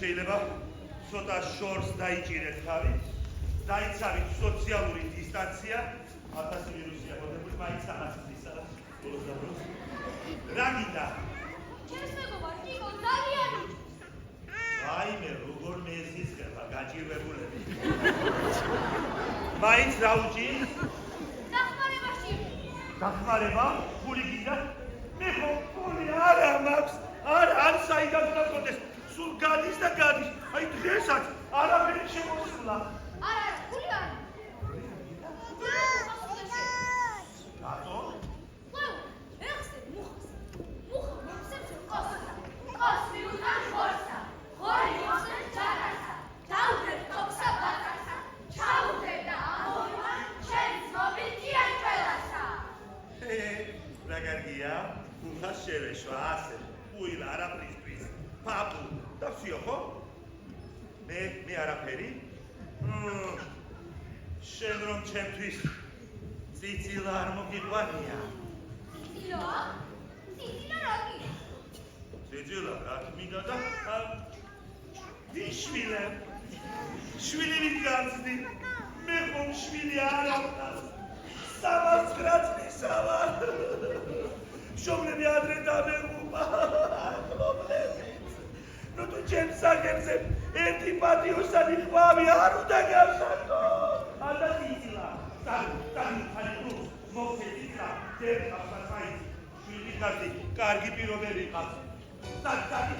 შეიძლება ცოტა შორს დაიჭირეთ თავი, დაიცავით სოციალური დისტანცია, 1000 ვირუსია მოდებული, მაინც 100 ისაა. ბოლოს დაბრუნს. რა გინდა? ჩემს მეგობარ, კიკო, ძალიან. აიმე, როგორ მეზისხება გაჭირვებულები. მაინც რა უჭირს? დახმარებაში. დახმარება? ფული გინდა? მე ხო ფული არა მაქვს. არ საიდან დაგოდეს. სულ გადის და გადის. აი დღესაც არაფერი შემოსულა. არა, ფული არა. რატო? ვაუ, ეხსე მუხას. მუხა მოხსებს ყოსა. ყოსი უთან ხორსა. ხორი მოხსებს ჯარასა. ჩაუდგებ ტოქსა ბატარსა. ჩაუდგებ და ამოვიმან ჩემს მობილკიან ყველასა. რა კარგია? მუხას შევეშვა ასე. უილა არაფრისთვის. პაპუ და ვსიო ხო? მე არაფერი? შენ რომ ჩემთვის ციცილა არ მოგიყვანია. ციცილა? ციცილა რა გია? ციცილა რა მინდა და ვიშვილე. შვილი ვით განცდი. მე ხომ შვილი არ აქვს. 309 წლისა ვარ. მშობლები ადრე დამეღუპა. მშობლები. ნუ თუ ჩემს სახელზე ერთი პატიოსანი ყვავი არ უნდა გავსაკო. ანდა ციცილა. წადი, მოგცე ციცილა. დებ ახლა შვილი კარგი პირობები ყავს. წადი.